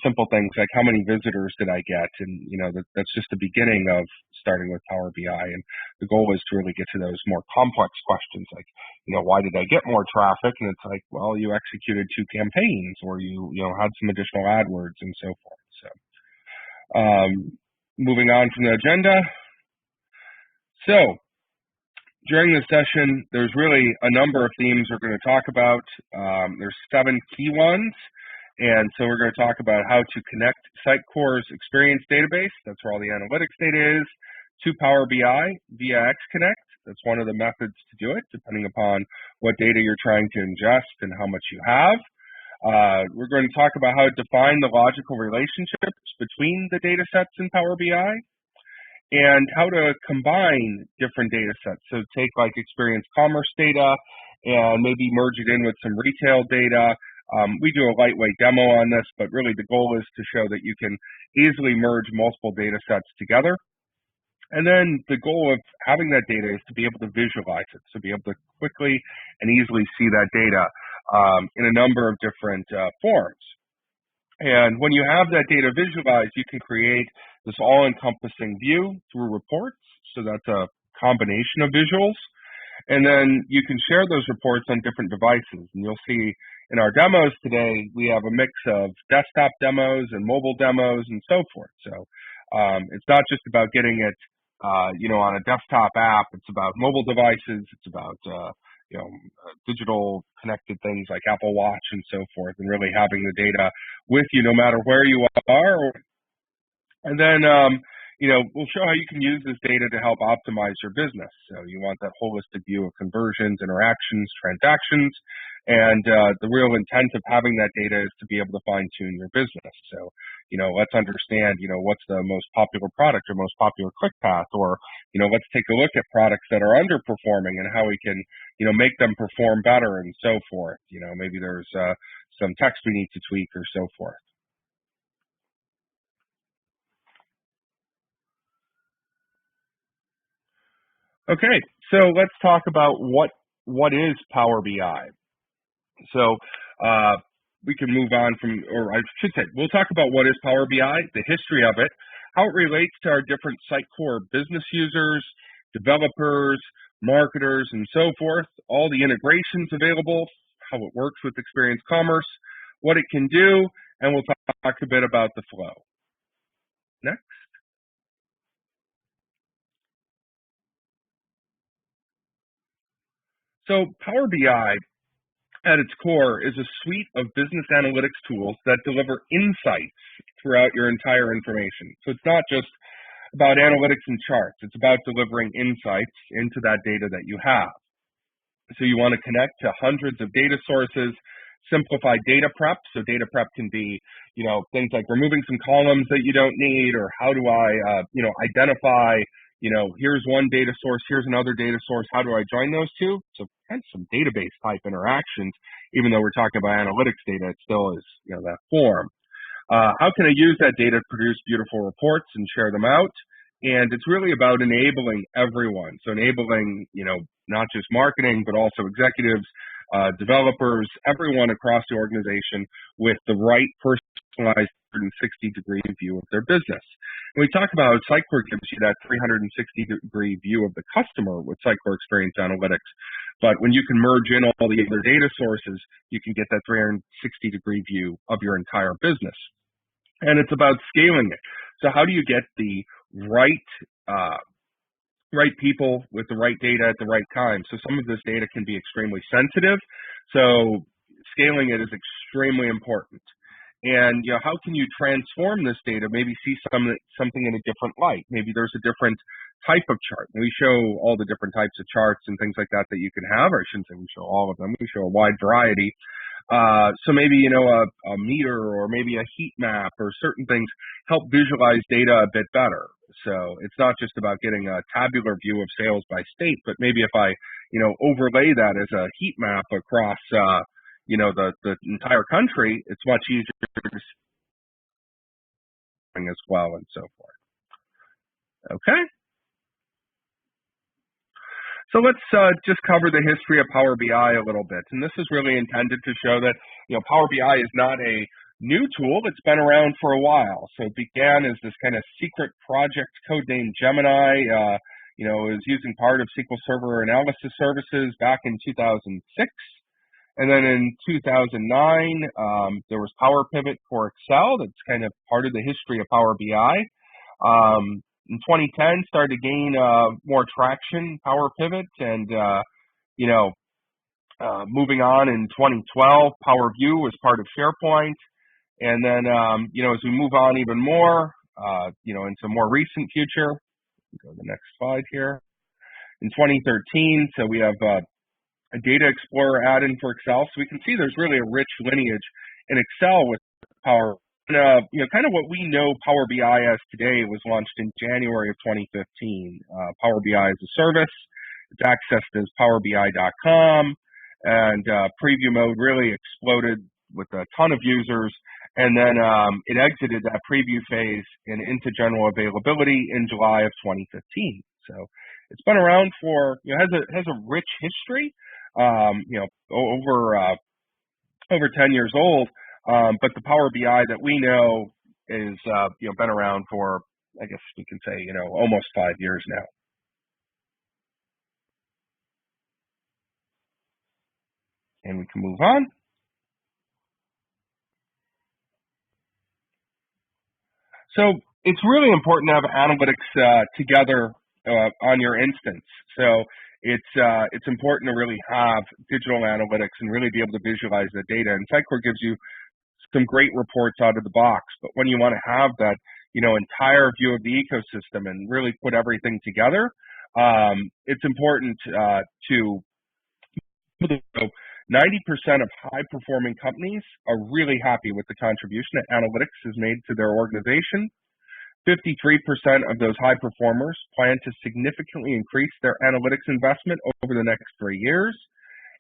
simple things like how many visitors did I get, and that's just the beginning of starting with Power BI. And the goal is to really get to those more complex questions, like why did I get more traffic? And it's like, well, you executed 2 campaigns, or you had some additional AdWords and so forth. So moving on from the agenda. So during this session, there's really a number of themes we're going to talk about. There's 7 key ones. And so we're going to talk about how to connect Sitecore's experience database, that's where all the analytics data is, to Power BI via XConnect. That's one of the methods to do it, depending upon what data you're trying to ingest and how much you have. We're going to talk about how to define the logical relationships between the data sets in Power BI, and how to combine different data sets. So take like experience commerce data and maybe merge it in with some retail data. We do a lightweight demo on this, but really the goal is to show that you can easily merge multiple data sets together. And then the goal of having that data is to be able to visualize it, so be able to quickly and easily see that data in a number of different forms. And when you have that data visualized, you can create this all-encompassing view through reports. So that's a combination of visuals. And then you can share those reports on different devices. And you'll see in our demos today, we have a mix of desktop demos and mobile demos and so forth. So it's not just about getting it, on a desktop app. It's about mobile devices. It's about, digital connected things like Apple Watch and so forth, and really having the data with you no matter where you are. And then, we'll show how you can use this data to help optimize your business. So you want that holistic view of conversions, interactions, transactions, and the real intent of having that data is to be able to fine-tune your business. So, let's understand, what's the most popular product or most popular click path, or, let's take a look at products that are underperforming and how we can, make them perform better and so forth. Maybe there's some text we need to tweak or so forth. Okay, so let's talk about what is Power BI. So we can move on from, or I should say, we'll talk about what is Power BI, the history of it, how it relates to our different Sitecore business users, developers, marketers, and so forth, all the integrations available, how it works with Experience Commerce, what it can do, and we'll talk a bit about the flow. Next. So Power BI at its core is a suite of business analytics tools that deliver insights throughout your entire information. So it's not just about analytics and charts. It's about delivering insights into that data that you have. So you want to connect to hundreds of data sources, simplify data prep. So data prep can be, things like removing some columns that you don't need, or how do I, identify, here's one data source, here's another data source, how do I join those two? So kind of some database type interactions, even though we're talking about analytics data, it still is, that form. How can I use that data to produce beautiful reports and share them out? And it's really about enabling everyone. So enabling, not just marketing, but also executives, developers, everyone across the organization with the right personalized 360-degree view of their business. And we talk about how Sitecore gives you that 360-degree view of the customer with Sitecore Experience Analytics. But when you can merge in all the other data sources, you can get that 360-degree view of your entire business. And it's about scaling it. So how do you get the right people with the right data at the right time? So some of this data can be extremely sensitive. So scaling it is extremely important. And how can you transform this data? Maybe see something in a different light. Maybe there's a different type of chart. And we show all the different types of charts and things like that you can have. Or I shouldn't say we show all of them. We show a wide variety. So maybe, a meter or maybe a heat map or certain things help visualize data a bit better. So it's not just about getting a tabular view of sales by state, but maybe if I, overlay that as a heat map across, the entire country, it's much easier to see as well and so forth. Okay. So let's just cover the history of Power BI a little bit. And this is really intended to show that, Power BI is not a new tool that's been around for a while. So it began as this kind of secret project codenamed Gemini. It was using part of SQL Server analysis services back in 2006. And then in 2009, there was Power Pivot for Excel. That's kind of part of the history of Power BI. In 2010, started to gain more traction, Power Pivot, and moving on in 2012, Power View was part of SharePoint. And then, as we move on even more, into more recent future, go to the next slide here. In 2013, so we have a Data Explorer add-in for Excel. So we can see there's really a rich lineage in Excel with Power. And, kind of what we know Power BI as today was launched in January of 2015. Power BI as a service. It's accessed as PowerBI.com. And preview mode really exploded with a ton of users. And then it exited that preview phase and into general availability in July of 2015. So it's been around for, has a rich history, over 10 years old. But the Power BI that we know is, been around for, I guess we can say, almost 5 years now. And we can move on. So it's really important to have analytics together on your instance. So it's important to really have digital analytics and really be able to visualize the data. And Sitecore gives you some great reports out of the box. But when you want to have that, entire view of the ecosystem and really put everything together, it's important to 90% of high-performing companies are really happy with the contribution that analytics has made to their organization. 53% of those high performers plan to significantly increase their analytics investment over the next 3 years.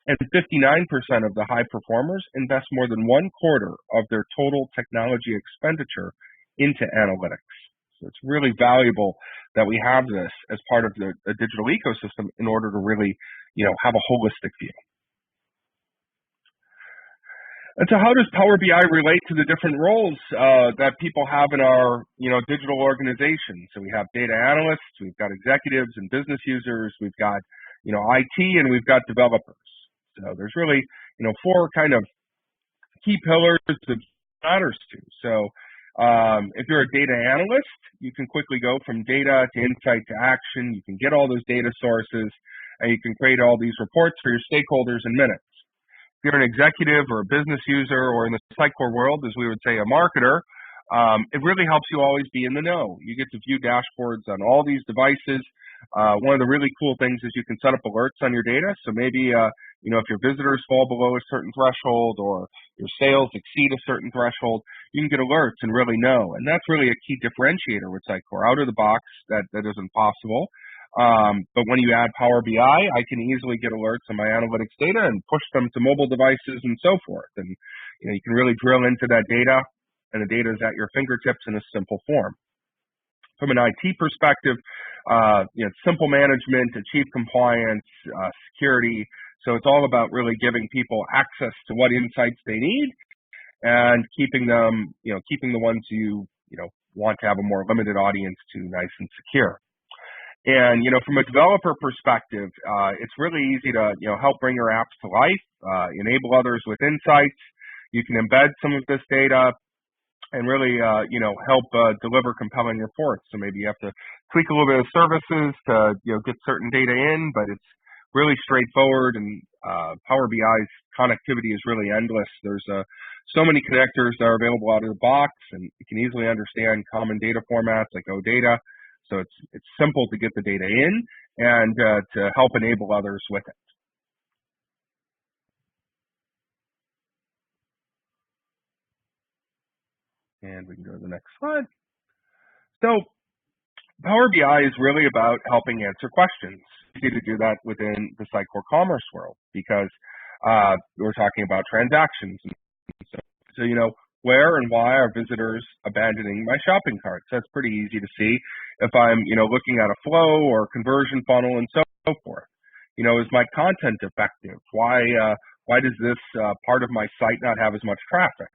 And 59% of the high performers invest more than 1/4 of their total technology expenditure into analytics. So it's really valuable that we have this as part of the digital ecosystem in order to really, have a holistic view. And so how does Power BI relate to the different roles that people have in our, digital organization? So we have data analysts, we've got executives and business users, we've got, IT, and we've got developers. So there's really, 4 kind of key pillars that matters to. So if you're a data analyst, you can quickly go from data to insight to action. You can get all those data sources, and you can create all these reports for your stakeholders in minutes. If you're an executive or a business user, or in the Sitecore world, as we would say, a marketer, it really helps you always be in the know. You get to view dashboards on all these devices. One of the really cool things is you can set up alerts on your data. So maybe, if your visitors fall below a certain threshold or your sales exceed a certain threshold, you can get alerts and really know. And that's really a key differentiator with Sitecore. Out of the box, that isn't possible. But when you add Power BI, I can easily get alerts on my analytics data and push them to mobile devices and so forth. And you can really drill into that data, and the data is at your fingertips in a simple form. From an IT perspective, simple management, achieve compliance, security. So it's all about really giving people access to what insights they need and keeping them, keeping the ones you want to have a more limited audience to nice and secure. And, from a developer perspective, it's really easy to, help bring your apps to life, enable others with insights. You can embed some of this data and really, help deliver compelling reports. So maybe you have to tweak a little bit of services to, get certain data in, but it's really straightforward, and Power BI's connectivity is really endless. There's so many connectors that are available out of the box, and you can easily understand common data formats like OData. So it's simple to get the data in and to help enable others with it. And we can go to the next slide. So Power BI is really about helping answer questions. It's easy to do that within the Sitecore Commerce world because we're talking about transactions. So where and why are visitors abandoning my shopping carts? That's pretty easy to see if I'm, looking at a flow or conversion funnel and so forth. Is my content effective? Why does this part of my site not have as much traffic?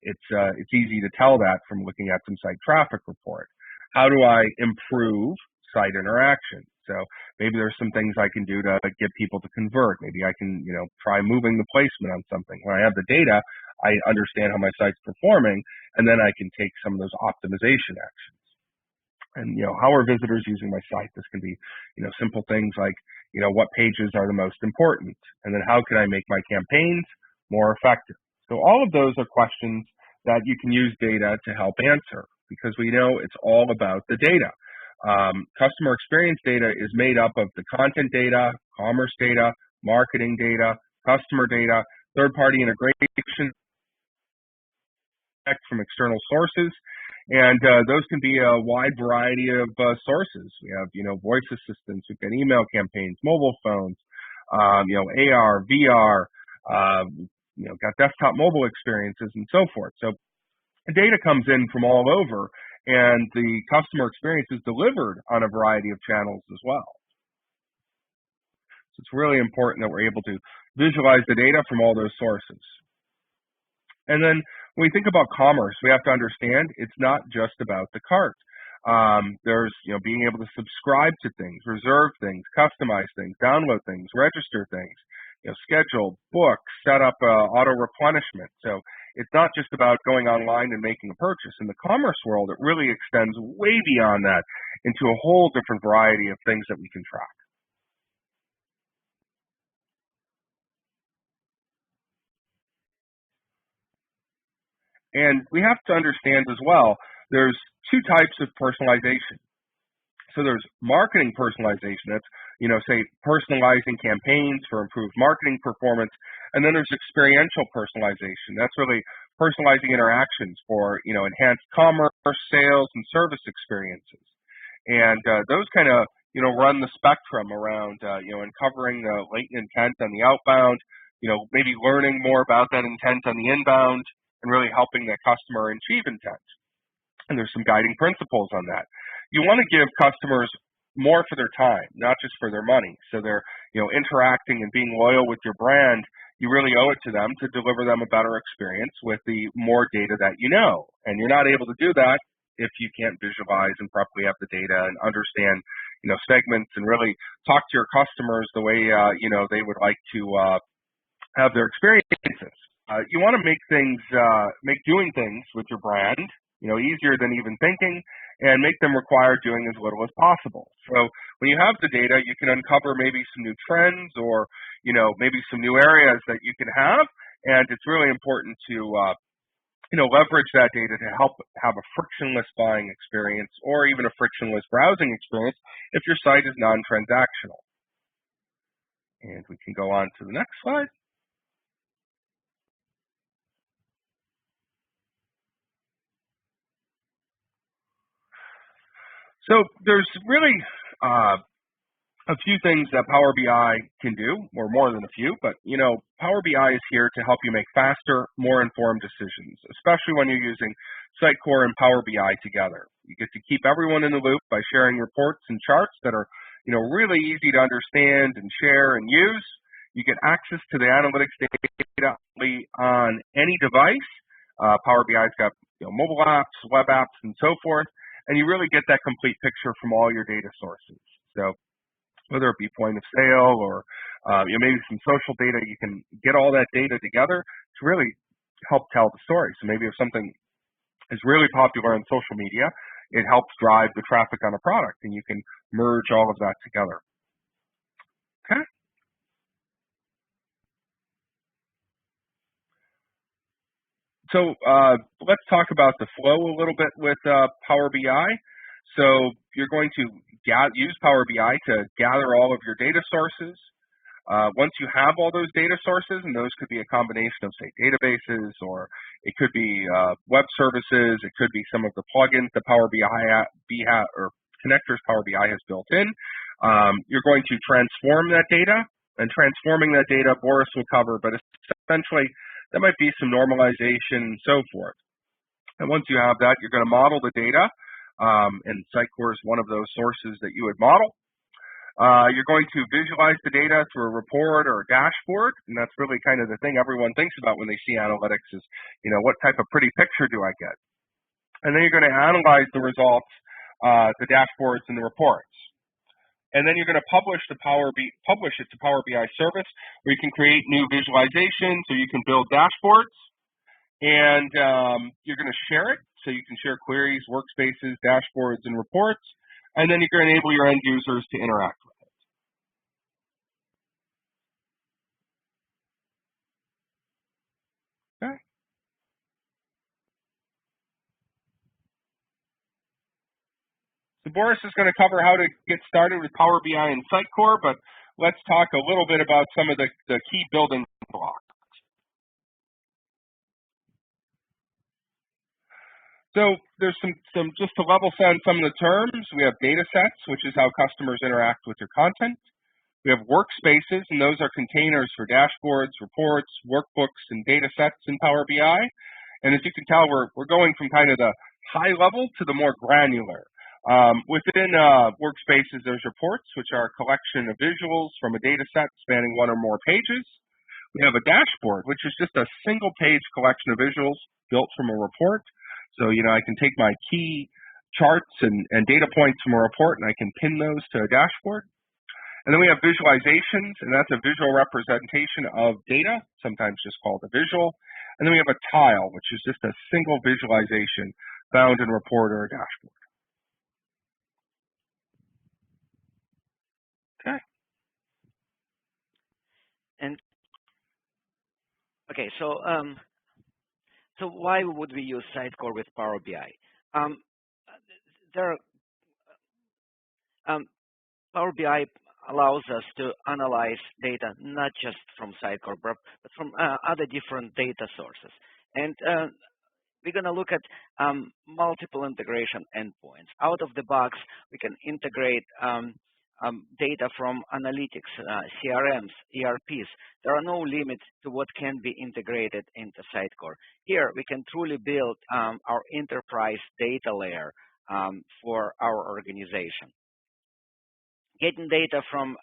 It's easy to tell that from looking at some site traffic report. How do I improve site interaction? So maybe there's some things I can do to get people to convert. Maybe I can, try moving the placement on something. When I have the data, I understand how my site's performing, and then I can take some of those optimization actions. And, how are visitors using my site? This can be, simple things like, what pages are the most important? And then how can I make my campaigns more effective? So all of those are questions that you can use data to help answer, because we know it's all about the data. Customer experience data is made up of the content data, commerce data, marketing data, customer data, third-party integration from external sources, and those can be a wide variety of sources. We have, voice assistants, we've got email campaigns, mobile phones, AR, VR, got desktop mobile experiences and so forth. So data comes in from all over, and the customer experience is delivered on a variety of channels as well. So it's really important that we're able to visualize the data from all those sources. And then when we think about commerce, we have to understand it's not just about the cart. There's, being able to subscribe to things, reserve things, customize things, download things, register things, schedule, book, set up auto replenishment. So it's not just about going online and making a purchase. In the commerce world, it really extends way beyond that into a whole different variety of things that we can track. And we have to understand as well, there's two types of personalization. So there's marketing personalization. That's, say personalizing campaigns for improved marketing performance. And then there's experiential personalization. That's really personalizing interactions for, enhanced commerce, sales, and service experiences. And those kind of, run the spectrum around, uncovering the latent intent on the outbound, maybe learning more about that intent on the inbound, and really helping the customer achieve intent. And there's some guiding principles on that. You want to give customers more for their time, not just for their money. So they're, interacting and being loyal with your brand. You really owe it to them to deliver them a better experience with the more data that you know. And you're not able to do that if you can't visualize and properly have the data and understand, segments, and really talk to your customers the way, they would like to have their experiences. You want to make doing things with your brand, easier than even thinking, and make them require doing as little as possible. So when you have the data, you can uncover maybe some new trends or, maybe some new areas that you can have. And it's really important to, leverage that data to help have a frictionless buying experience or even a frictionless browsing experience if your site is non-transactional. And we can go on to the next slide. So there's really a few things that Power BI can do, or more than a few, but Power BI is here to help you make faster, more informed decisions, especially when you're using Sitecore and Power BI together. You get to keep everyone in the loop by sharing reports and charts that are, really easy to understand and share and use. You get access to the analytics data on any device. Power BI's got mobile apps, web apps, and so forth. And you really get that complete picture from all your data sources. So whether it be point of sale or maybe some social data, you can get all that data together to really help tell the story. So maybe if something is really popular on social media, it helps drive the traffic on a product, and you can merge all of that together. Okay. So let's talk about the flow a little bit with Power BI. So you're going to use Power BI to gather all of your data sources. Once you have all those data sources, and those could be a combination of, say, databases, or it could be web services, it could be some of the plugins that Power BI or connectors Power BI has built in. You're going to transform that data, and transforming that data, Boris will cover, but essentially there might be some normalization and so forth. And once you have that, you're going to model the data, and Sitecore is one of those sources that you would model. You're going to visualize the data through a report or a dashboard, and that's really kind of the thing everyone thinks about when they see analytics is, what type of pretty picture do I get? And then you're going to analyze the results, the dashboards and the reports. And then you're going to publish it to Power BI service, where you can create new visualizations, or you can build dashboards, and you're going to share it, so you can share queries, workspaces, dashboards, and reports, and then you're going to enable your end users to interact with it. Okay. So Boris is going to cover how to get started with Power BI and Sitecore, but let's talk a little bit about some of the key building blocks. So there's some just to level set on some of the terms. We have data sets, which is how customers interact with your content. We have workspaces, and those are containers for dashboards, reports, workbooks, and data sets in Power BI. And as you can tell, we're going from kind of the high level to the more granular. Within workspaces, there's reports, which are a collection of visuals from a data set spanning one or more pages. We have a dashboard, which is just a single page collection of visuals built from a report. So, I can take my key charts and data points from a report, and I can pin those to a dashboard. And then we have visualizations, and that's a visual representation of data, sometimes just called a visual. And then we have a tile, which is just a single visualization found in a report or a dashboard. Okay. And okay, so why would we use Sitecore with Power BI? Power BI allows us to analyze data not just from Sitecore, but from other different data sources. And we're going to look at multiple integration endpoints. Out of the box, we can integrate data from analytics, CRMs, ERPs. There are no limits to what can be integrated into Sitecore. Here, we can truly build our enterprise data layer for our organization. Getting data from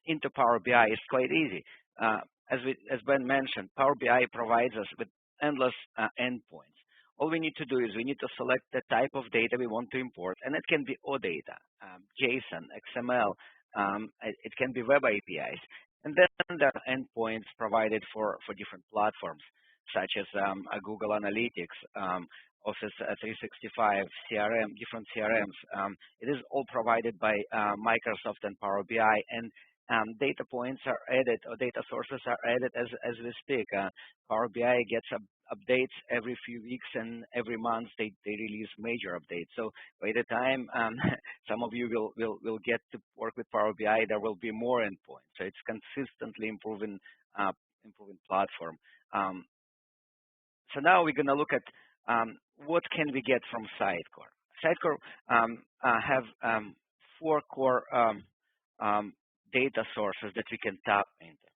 into Power BI is quite easy. As Ben mentioned, Power BI provides us with endless endpoints. All we need to do is we need to select the type of data we want to import, and it can be OData, JSON, XML, it can be web APIs. And then there are endpoints provided for different platforms, such as Google Analytics, Office 365, CRM, different CRMs. It is all provided by Microsoft and Power BI, and data points are added, or data sources are added as we speak. Power BI gets updates every few weeks, and every month they release major updates. So by the time some of you will get to work with Power BI, there will be more endpoints. So it's consistently improving platform. So now we're going to look at what can we get from Sitecore. Sitecore have 4 core data sources that we can tap into.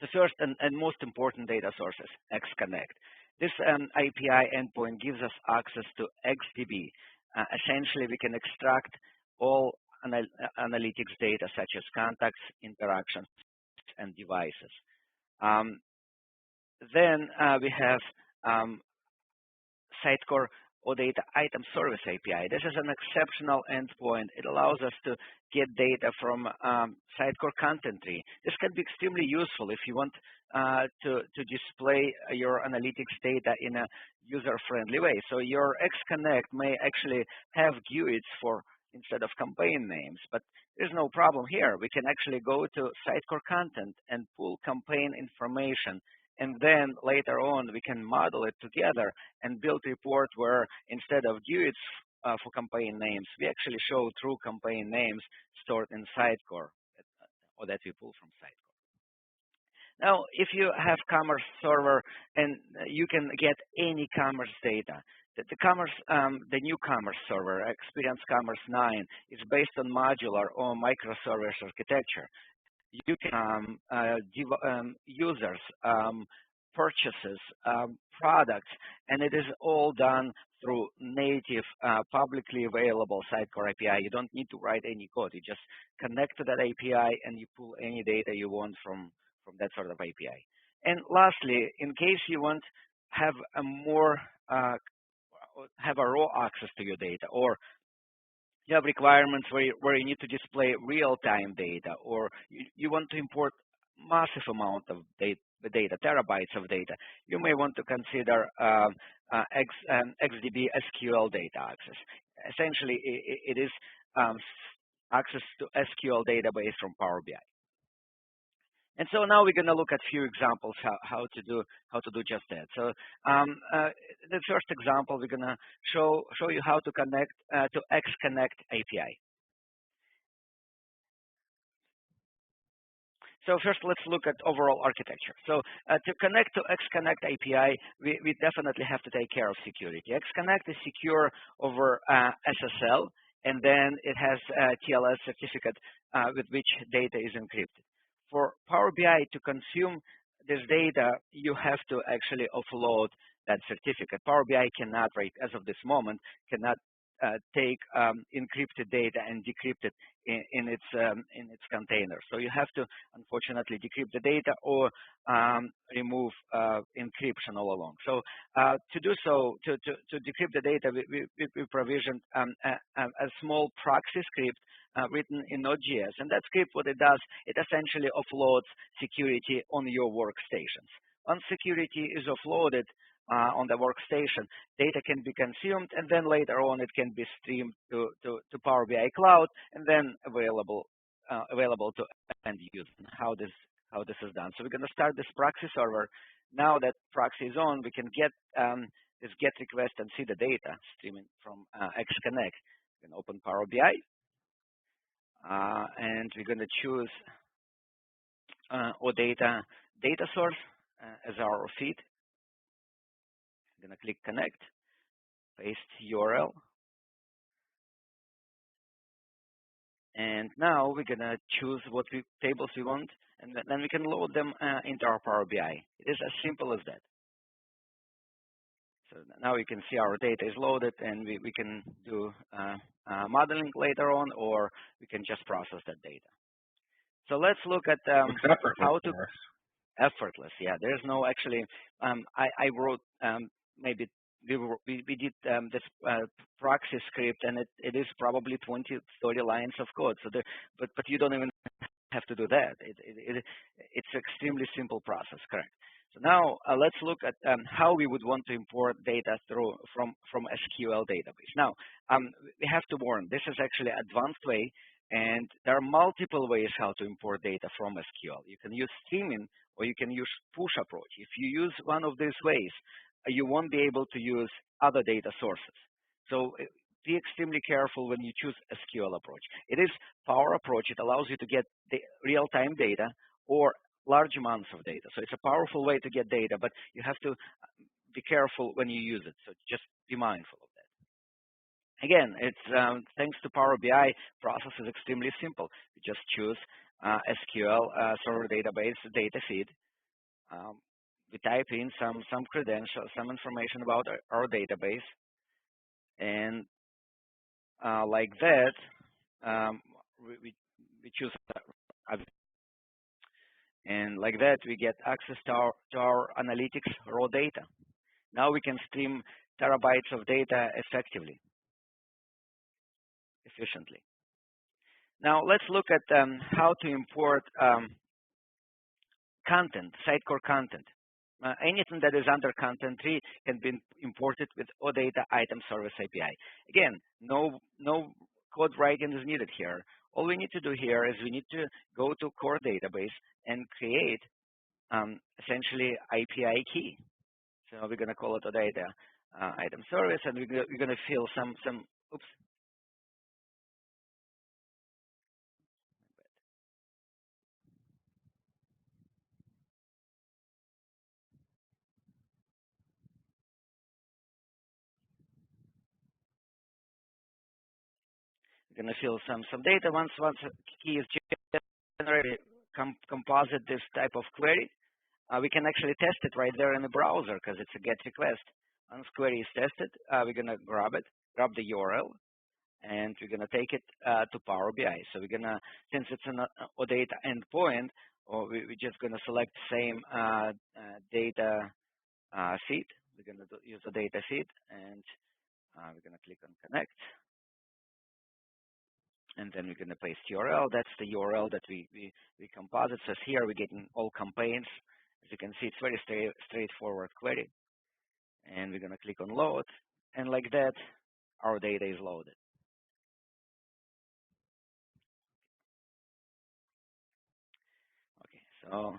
The first and most important data source is XConnect. This API endpoint gives us access to XDB. Essentially, we can extract all analytics data such as contacts, interactions, and devices. Then we have Sitecore OData Item Service API. This is an exceptional endpoint. It allows us to get data from Sitecore content tree. This can be extremely useful if you want to display your analytics data in a user-friendly way. So your XConnect may actually have GUIDs for instead of campaign names, but there's no problem here. We can actually go to Sitecore content and pull campaign information, and then later on we can model it together and build a report where instead of GUIDs for campaign names, we actually show true campaign names stored in Sitecore, or that we pull from Sitecore. Now, if you have commerce server and you can get any commerce data, the new commerce server, Experience Commerce 9, is based on modular or microservice architecture. You can users purchases, products, and it is all done through native, publicly available Sidecar API. You don't need to write any code. You just connect to that API and you pull any data you want from that sort of API. And lastly, in case you want have a more have a raw access to your data, or you have requirements where you need to display real-time data, or you want to import massive amount of data, terabytes of data, you may want to consider XDB SQL data access. Essentially, it is access to SQL database from Power BI. And so now we're going to look at a few examples how to do just that. So the first example, we're going to show you how to connect to XConnect API. So first, let's look at overall architecture. So to connect to XConnect API, we definitely have to take care of security. XConnect is secure over SSL, and then it has a TLS certificate with which data is encrypted. For Power BI to consume this data, you have to actually offload that certificate. Power BI cannot, right as of this moment, cannot take encrypted data and decrypt it in its container. So you have to, unfortunately, decrypt the data or remove encryption all along. So to do so, to decrypt the data, we provisioned a small proxy script written in Node.js. And that script, what it does, it essentially offloads security on your workstations. Once security is offloaded on the workstation, data can be consumed, and then later on it can be streamed to Power BI Cloud, and then available to end users. How this is done. So we're going to start this proxy server. Now that proxy is on, we can get this GET request and see the data streaming from XConnect. We can open Power BI. And we're going to choose OData data source as our feed. I'm going to click connect, paste URL. And now we're going to choose what tables we want, and then we can load them into our Power BI. It is as simple as that. So now you can see our data is loaded, and we can do modeling later on, or we can just process that data. So let's look at how to effortless. Yeah, there's no actually. I wrote maybe we did this proxy script, and it is probably 20, 30 lines of code. So but you don't even have to do that. It's extremely simple process, correct? So now let's look at how we would want to import data from SQL database. Now we have to warn, this is actually an advanced way, and there are multiple ways how to import data from SQL. You can use streaming, or you can use push approach. If you use one of these ways, you won't be able to use other data sources. So be extremely careful when you choose SQL approach. It is power approach. It allows you to get the real-time data or large amounts of data. So it's a powerful way to get data, but you have to be careful when you use it. So just be mindful of that. Again, it's thanks to Power BI, process is extremely simple. You just choose SQL server database data feed. We type in some credentials, some information about our database, and like that, we choose, and like that we get access to our analytics raw data. Now we can stream terabytes of data effectively, efficiently. Now let's look at how to import content, Sidecar content. Anything that is under content tree can be imported with OData item service API. Again, no code writing is needed here. All we need to do here is we need to go to core database and create essentially API key. So we're going to call it OData item service, and we're going to fill some. Oops. We're going to fill some data. Once a key is generated, composite this type of query, we can actually test it right there in the browser because it's a GET request. Once query is tested, we're going to grab the URL, and we're going to take it to Power BI. So we're going to, since it's an OData endpoint, or we're just going to select the same data feed. We're going to use the data feed, and we're going to click on Connect. And then we're going to paste URL. That's the URL that we composite. So here we're getting all campaigns. As you can see, it's very straightforward query. And we're going to click on Load. And like that, our data is loaded. Okay, so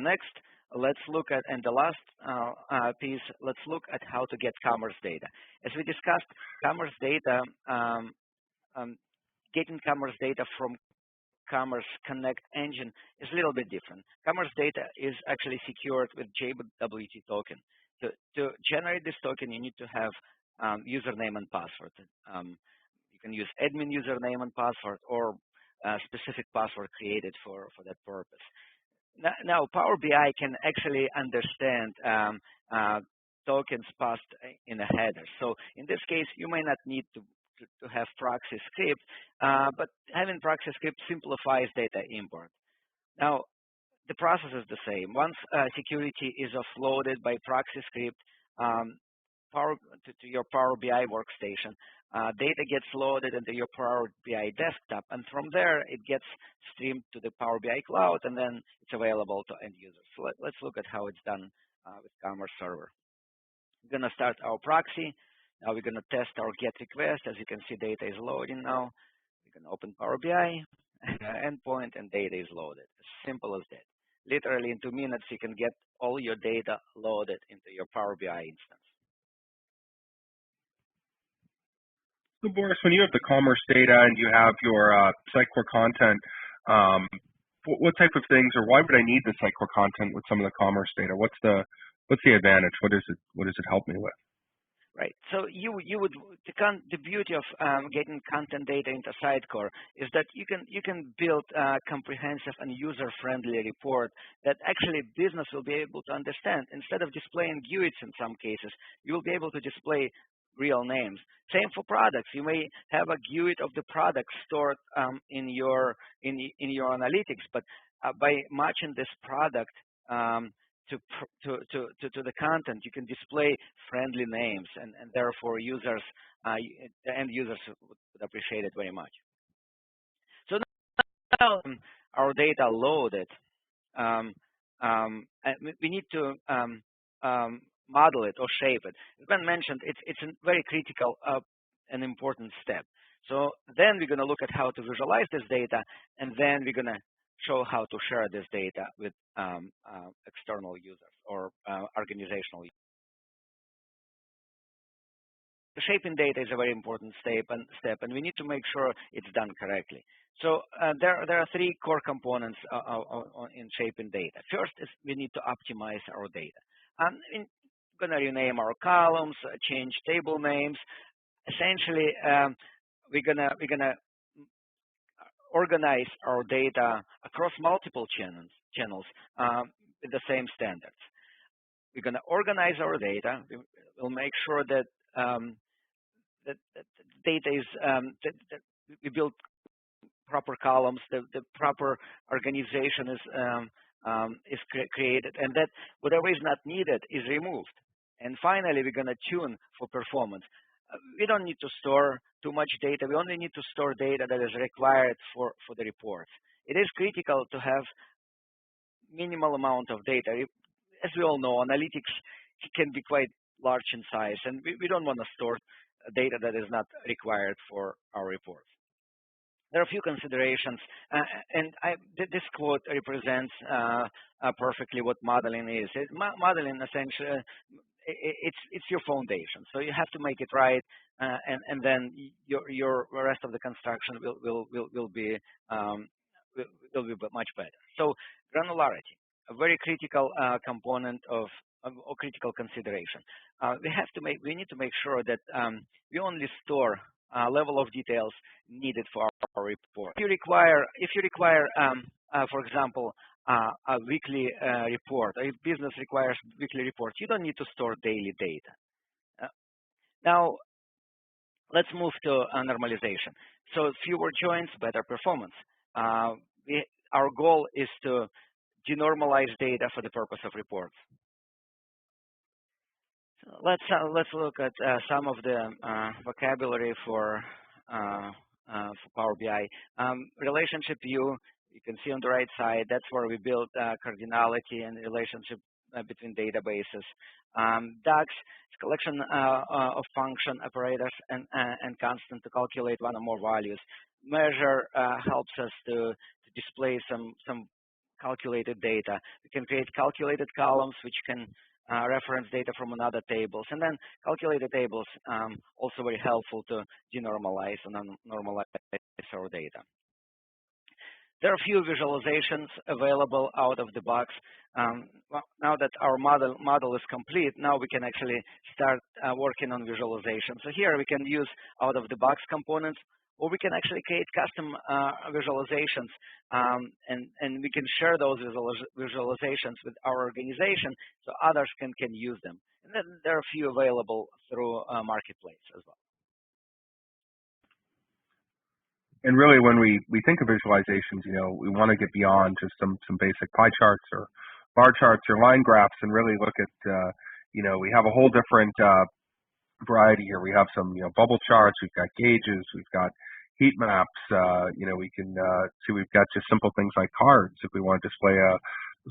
next, let's look at, and the last piece, let's look at how to get commerce data. As we discussed, commerce data, getting commerce data from Commerce Connect engine is a little bit different. Commerce data is actually secured with JWT token. To generate this token, you need to have username and password. You can use admin username and password, or a specific password created for that purpose. Now, Power BI can actually understand tokens passed in a header. So in this case, you may not need to have proxy script, but having proxy script simplifies data import. Now, the process is the same. Once security is offloaded by proxy script to your Power BI workstation, data gets loaded into your Power BI desktop, and from there it gets streamed to the Power BI cloud, and then it's available to end users. So let's look at how it's done with Commerce Server. We're going to start our proxy. Now we're going to test our GET request. As you can see, data is loading now. We're going to open Power BI, endpoint, and data is loaded. As simple as that. Literally in 2 minutes, you can get all your data loaded into your Power BI instance. So Boris, when you have the commerce data and you have your Sitecore content, what type of things, or why would I need the Sitecore content with some of the commerce data? What's the advantage? What does it help me with? Right. So the beauty of getting content data into Sitecore is that you can build a comprehensive and user-friendly report that actually business will be able to understand. Instead of displaying GUIDs in some cases, you will be able to display real names. Same for products. You may have a GUID of the product stored in your analytics, but by matching this product to the content, you can display friendly names, and therefore users, the end users would appreciate it very much. So now our data loaded, we need to model it or shape it. As Ben mentioned, it's a very critical and important step. So then we're going to look at how to visualize this data, and then we're going to show how to share this data with external users or organizational users. The shaping data is a very important step, and we need to make sure it's done correctly. So there are 3 core components in shaping data. First is we need to optimize our data. We're going to rename our columns, change table names. Essentially, we're gonna organize our data across multiple channels with the same standards. We're going to organize our data. We'll make sure that that data is that we build proper columns, the proper organization is created, and that whatever is not needed is removed. And finally, we're going to tune for performance. We don't need to store too much data. We only need to store data that is required for the reports. It is critical to have minimal amount of data. As we all know, analytics can be quite large in size, and we don't want to store data that is not required for our reports. There are a few considerations, and this quote represents perfectly what modeling is. Modeling essentially, it's your foundation. So you have to make it right, and then your rest of the construction will be much better. So granularity, a very critical component of critical consideration. We need to make sure that we only store level of details needed for our report. If you require, for example, a weekly report, or if business requires weekly reports, you don't need to store daily data. Now, let's move to normalization. So fewer joins, better performance. Our goal is to denormalize data for the purpose of reports. So let's look at some of the vocabulary for Power BI. Relationship view, you can see on the right side, that's where we build cardinality and relationship between databases. DAX is collection of function operators and constant to calculate one or more values. Measure helps us to display some calculated data. We can create calculated columns which can reference data from another tables, and then calculated tables also very helpful to denormalize and normalize our data. There are a few visualizations available out of the box. Well, now that our model is complete, now we can actually start working on visualization. So here we can use out of the box components, or we can actually create custom visualizations, and we can share those visualizations with our organization so others can use them. And then there are a few available through Marketplace as well. And really, when we think of visualizations, we want to get beyond just some basic pie charts or bar charts or line graphs, and really look at, we have a whole different variety here. We have some, bubble charts. We've got gauges. We've got heat maps. We can see we've got just simple things like cards if we want to display a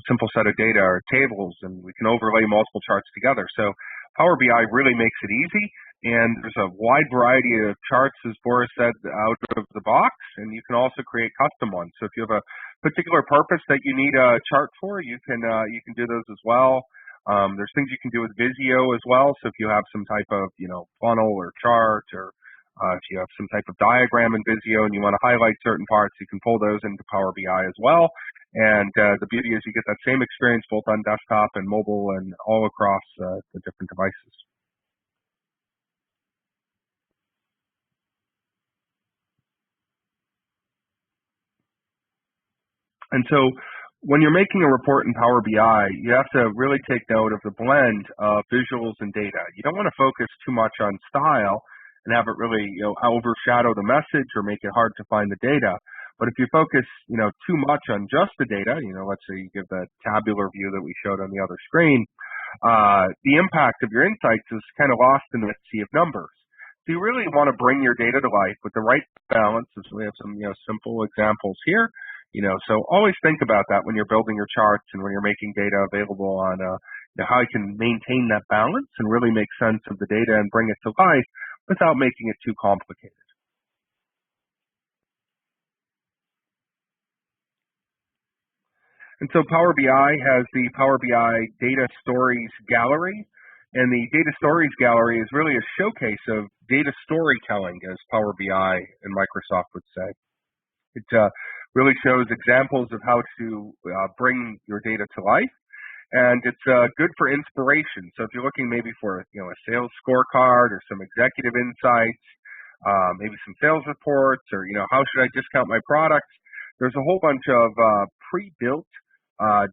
simple set of data or tables, and we can overlay multiple charts together. So Power BI really makes it easy, and there's a wide variety of charts, as Boris said, out of the box, and you can also create custom ones. So if you have a particular purpose that you need a chart for, you can do those as well. There's things you can do with Visio as well. So if you have some type of funnel or chart, or if you have some type of diagram in Visio and you want to highlight certain parts, you can pull those into Power BI as well. And the beauty is you get that same experience both on desktop and mobile and all across the different devices. And so when you're making a report in Power BI, you have to really take note of the blend of visuals and data. You don't want to focus too much on style and have it really overshadow the message or make it hard to find the data. But if you focus too much on just the data, let's say you give that tabular view that we showed on the other screen, the impact of your insights is kind of lost in the sea of numbers. So you really want to bring your data to life with the right balance. So we have some simple examples here. So always think about that when you're building your charts and when you're making data available on how you can maintain that balance and really make sense of the data and bring it to life without making it too complicated. And so Power BI has the Power BI Data Stories Gallery. And the Data Stories Gallery is really a showcase of data storytelling, as Power BI and Microsoft would say. It really shows examples of how to bring your data to life. And it's good for inspiration. So if you're looking maybe for a sales scorecard or some executive insights, maybe some sales reports, or how should I discount my products, there's a whole bunch of pre-built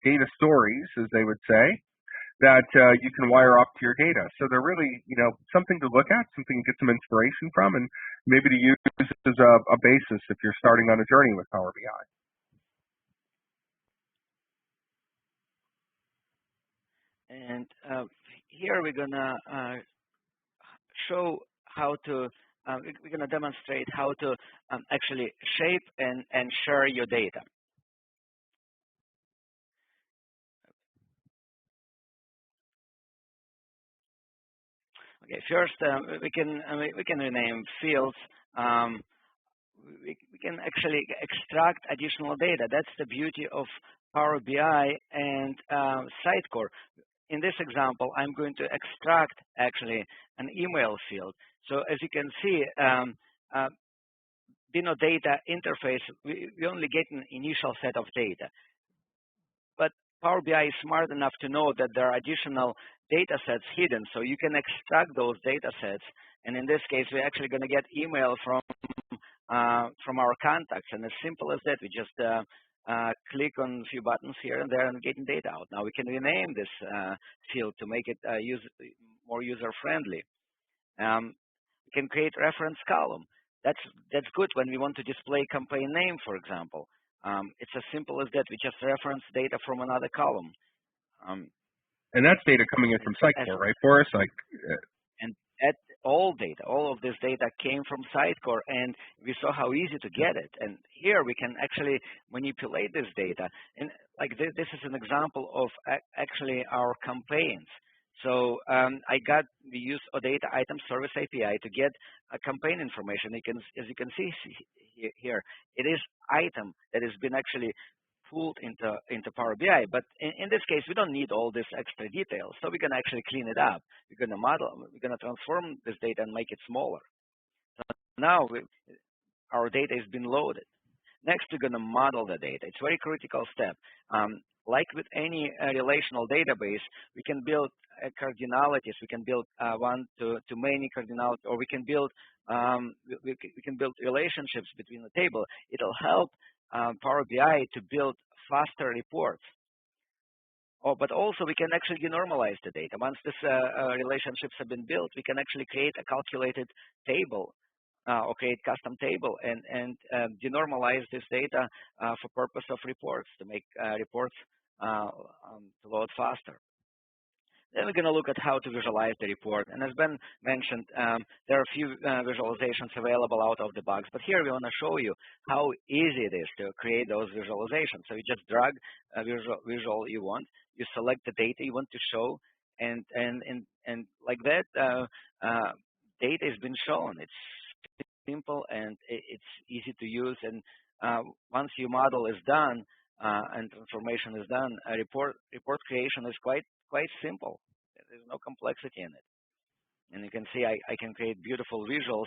data stories, as they would say, that you can wire up to your data. So they're really, something to look at, something to get some inspiration from, and maybe to use as a basis if you're starting on a journey with Power BI. And here we're gonna show how to, we're gonna demonstrate how to actually shape and share your data. Okay, first we can rename fields. We can actually extract additional data. That's the beauty of Power BI and Sitecore. In this example, I'm going to extract actually an email field. So as you can see, Bino data interface, we only get an initial set of data. But Power BI is smart enough to know that there are additional data sets hidden. So you can extract those data sets. And in this case, we're actually going to get email from our contacts. And as simple as that, we just click on a few buttons here and there and getting data out. Now we can rename this field to make it more user-friendly. We can create reference column. That's good when we want to display campaign name, for example. It's as simple as that. We just reference data from another column. And that's data coming in from Sitecore, right, Boris? And that all of this data came from Sitecore, and we saw how easy to get it. And here we can actually manipulate this data. And like this is an example of actually our campaigns. So we use OData Item Service API to get campaign information. As you can see here, it is item that has been actually pulled into Power BI. But in this case, we don't need all this extra detail, so we can actually clean it up. We're going to transform this data and make it smaller. So now our data has been loaded. Next, we're going to model the data. It's a very critical step. Like with any relational database, we can build cardinalities. We can build one to many cardinalities, or we can build relationships between the table. It'll help Power BI to build faster reports. But also we can actually denormalize the data. Once these relationships have been built, we can actually create a calculated table or create custom table and denormalize this data for purpose of reports, to make reports to load faster. Then we're going to look at how to visualize the report. And as Ben mentioned, there are a few visualizations available out of the box. But here we want to show you how easy it is to create those visualizations. So you just drag a visual you want. You select the data you want to show. And like that, data has been shown. It's simple and it's easy to use. And once your model is done and transformation is done, a report creation is quite simple. There's no complexity in it. And you can see I can create beautiful visuals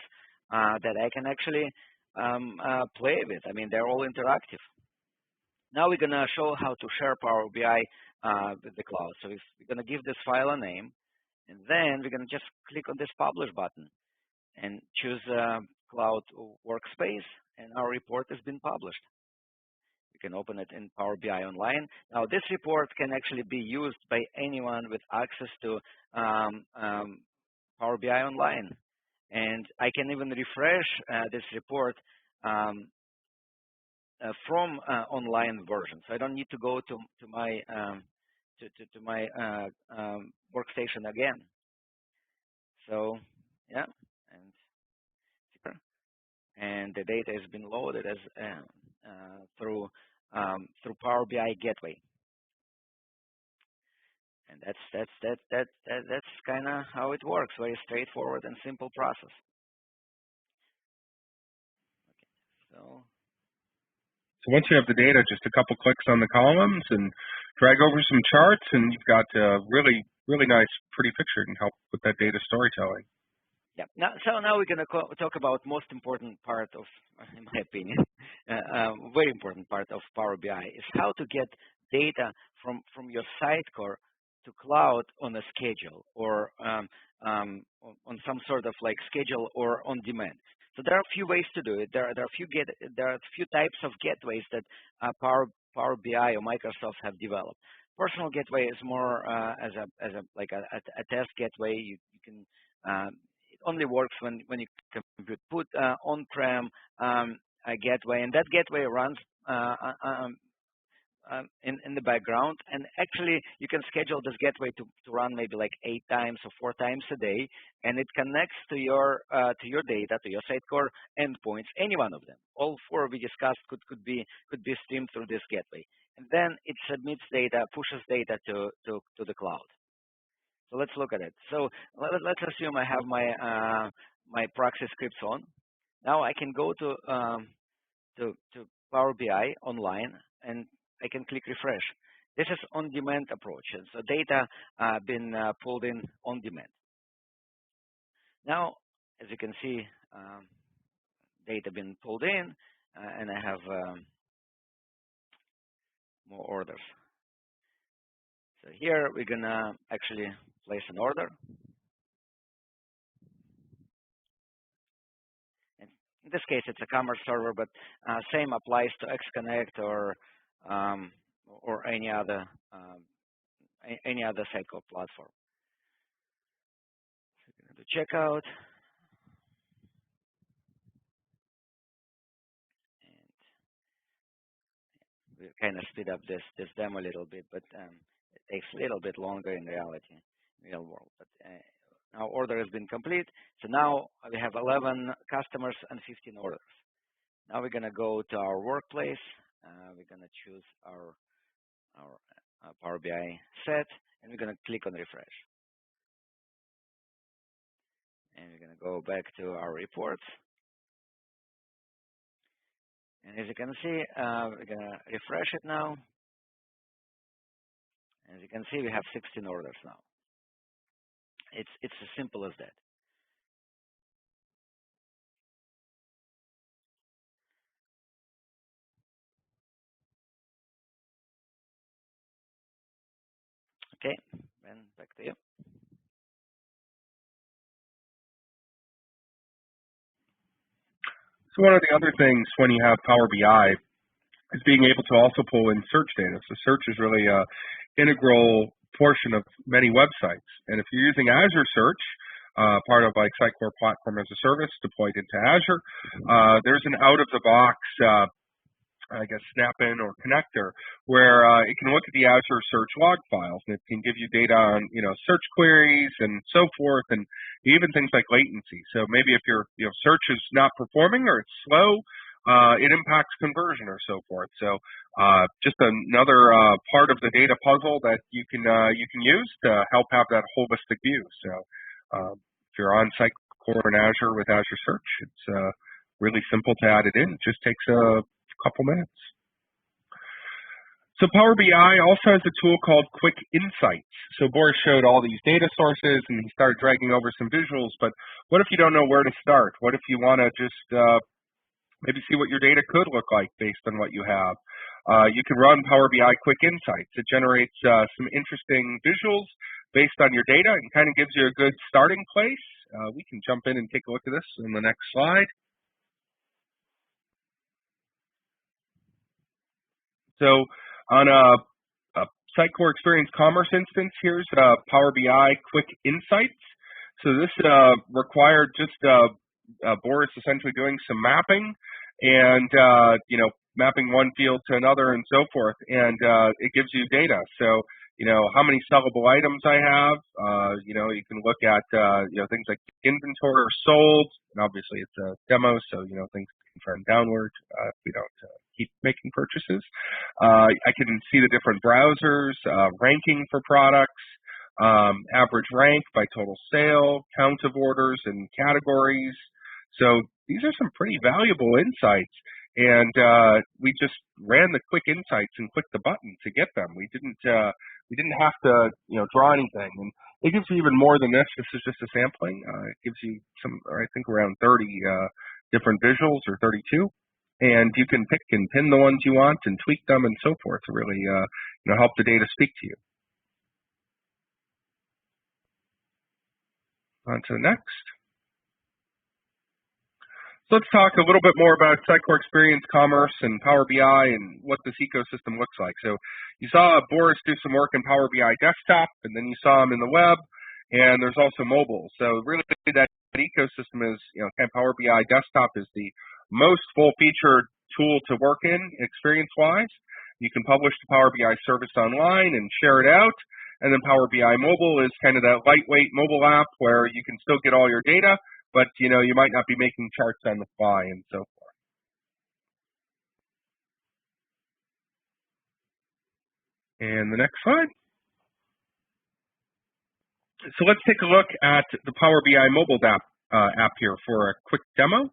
that I can actually play with. I mean, they're all interactive. Now we're going to show how to share Power BI with the cloud. So we're going to give this file a name, and then we're going to just click on this Publish button and choose Cloud Workspace, and our report has been published. You can open it in Power BI Online. Now, this report can actually be used by anyone with access to Power BI Online. And I can even refresh this report from online version. So I don't need to go to my workstation again. So yeah, and the data has been loaded as through Power BI Gateway. And that's kind of how it works. Very straightforward and simple process. Okay, so once you have the data, just a couple clicks on the columns and drag over some charts, and you've got a really nice, pretty picture and help with that data storytelling. Yeah. Now we're going to talk about most important part of, in my opinion, very important part of Power BI is how to get data from your Sitecore to cloud on a schedule or on some sort of like schedule or on demand. So there are a few ways to do it. There are a few types of gateways that Power BI or Microsoft have developed. Personal gateway is more as a test gateway. You can it only works when you can put on-prem a gateway, and that gateway runs in the background. And actually, you can schedule this gateway to run maybe like 8 times or 4 times a day, and it connects to your data, to your Sitecore endpoints. Any one of them, all 4 we discussed, could be streamed through this gateway, and then it submits data, pushes data to the cloud. So let's look at it. So let's assume I have my proxy scripts on. Now I can go to Power BI Online, and I can click refresh. This is on-demand approach, and so data been pulled in on demand. Now, as you can see, data been pulled in, and I have more orders. So here we're gonna actually place an order. In this case, it's a commerce server, but same applies to XConnect or or any other Sitecore platform. So we're going to check out, and we kind of speed up this demo a little bit, but it takes a little bit longer in reality, real world. But our order has been complete, so now we have 11 customers and 15 orders. Now we're going to go to our workplace. We're going to choose our Power BI set, and we're going to click on refresh. And we're going to go back to our reports. And as you can see, we're going to refresh it now. As you can see, we have 16 orders now. It's as simple as that. Okay, Ben, back to you. So one of the other things when you have Power BI is being able to also pull in search data. So search is really an integral portion of many websites. And if you're using Azure Search, part of like Sitecore Platform as a Service deployed into Azure, there's an out-of-the-box I guess, snap-in or connector, where it can look at the Azure Search log files, and it can give you data on, search queries and so forth, and even things like latency. So maybe if your search is not performing or it's slow, it impacts conversion or so forth. So just another part of the data puzzle that you can use to help have that holistic view. So if you're on Sitecore and Azure with Azure Search, it's really simple to add it in. It just takes a couple minutes. So Power BI also has a tool called Quick Insights. So Boris showed all these data sources and he started dragging over some visuals, but what if you don't know where to start? What if you want to just maybe see what your data could look like based on what you have? You can run Power BI Quick Insights. It generates some interesting visuals based on your data and kind of gives you a good starting place. We can jump in and take a look at this in the next slide. So on a Sitecore Experience Commerce instance, here's Power BI Quick Insights. So this required just Boris essentially doing some mapping and, mapping one field to another and so forth. And it gives you data. So, how many sellable items I have. You can look at, things like inventory or sold. And obviously it's a demo, so, things can trend downward if we don't keep making purchases. I can see the different browsers, ranking for products, average rank by total sale, count of orders and categories. So these are some pretty valuable insights. And we just ran the Quick Insights and clicked the button to get them. We didn't have to draw anything. And it gives you even more than this. This is just a sampling. It gives you I think around 30 different visuals, or 32. And you can pick and pin the ones you want and tweak them and so forth to really help the data speak to you. On to the next. So let's talk a little bit more about Sitecore Experience Commerce and Power BI and what this ecosystem looks like. So you saw Boris do some work in Power BI desktop, and then you saw him in the web, and there's also mobile. So really that ecosystem is, kind of Power BI desktop is the most full-featured tool to work in experience-wise. You can publish the Power BI service online and share it out. And then Power BI Mobile is kind of that lightweight mobile app where you can still get all your data, but you might not be making charts on the fly and so forth. And the next slide. So let's take a look at the Power BI mobile app here for a quick demo.